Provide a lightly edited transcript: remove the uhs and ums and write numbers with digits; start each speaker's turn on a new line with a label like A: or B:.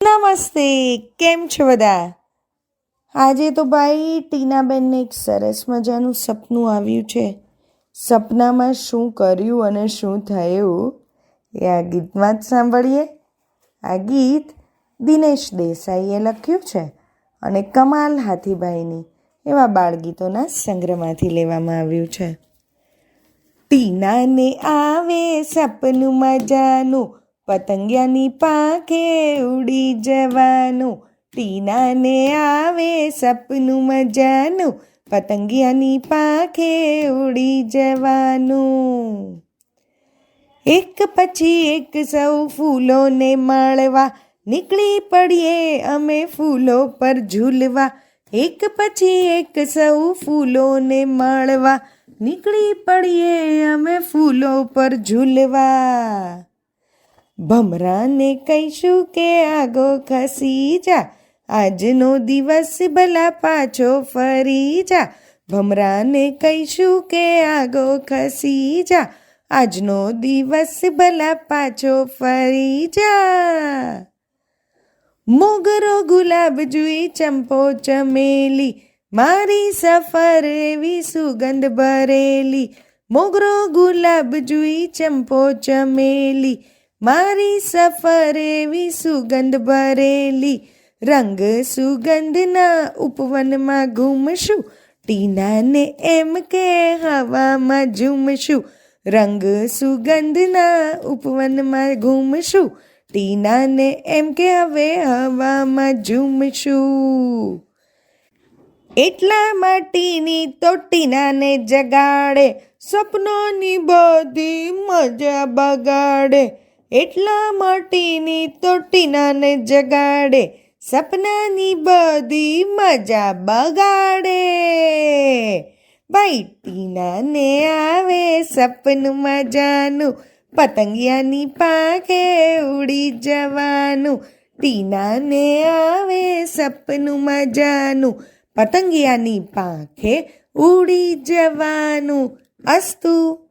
A: નમસ્તે, કેમ છો બધા? આજે તો ભાઈ ટીનાબેનને એક સરસ મજાનું સપનું આવ્યું છે. સપનામાં શું કર્યું અને શું થયું એ આ ગીતમાં જ સાંભળીએ. આ ગીત દિનેશ દેસાઈએ લખ્યું છે અને કમાલ હાથીભાઈની એવા બાળગીતોના સંગ્રહમાંથી લેવામાં આવ્યું છે. ટીનાને આવે સપનું મજાનું, પતંગિયાની પાંખે ઉડી જવાનું. ટીનાને આવે સપનું મજાનું, પતંગિયાની પાંખે ઉડી જવાનું. એક પછી એક સૌ ફૂલોને માળવા, નીકળી પડીએ અમે ફૂલો પર ઝૂલવા. એક પછી એક સૌ ફૂલોને માળવા, નીકળી પડીએ અમે ફૂલો પર ઝૂલવા. ભમરાને કહીશું કે આગો ખસી જા, આજનો દિવસ ભલા પાછો ફરી જા. ભમરાને કહીશું કે આગો ખસી જા, આજનો દિવસ ભલા પાછો ફરી જા. મોગરો ગુલાબ જુઈ ચંપો ચમેલી, મારી સફર એવી સુગંધ ભરેલી. મોગરો ગુલાબ જુઈ ચંપો ચમેલી, મારી સફર એવી સુગંધ ભરેલી. રંગ સુગંધના ઉપવનમાં ઘૂમશું, ટીનાને એમ કે હવામાં ઝૂમશું. રંગ સુગંધના ઉપવનમાં ઘૂમશું, ટીનાને એમ કે હવે હવામાં ઝૂમશું. એટલા માટીની તો ટીનાને જગાડે, સપનોની બધી મજા બગાડે. એટલા માટીની તો ટીનાને જગાડે, સપનાની બધી મજા બગાડે. ભાઈ ટીનાને આવે સપનું મજાનું, પતંગિયાની પાંખે ઉડી જવાનું. ટીનાને આવે સપનું મજાનું, પતંગિયાની પાંખે ઉડી જવાનું. અસ્તુ.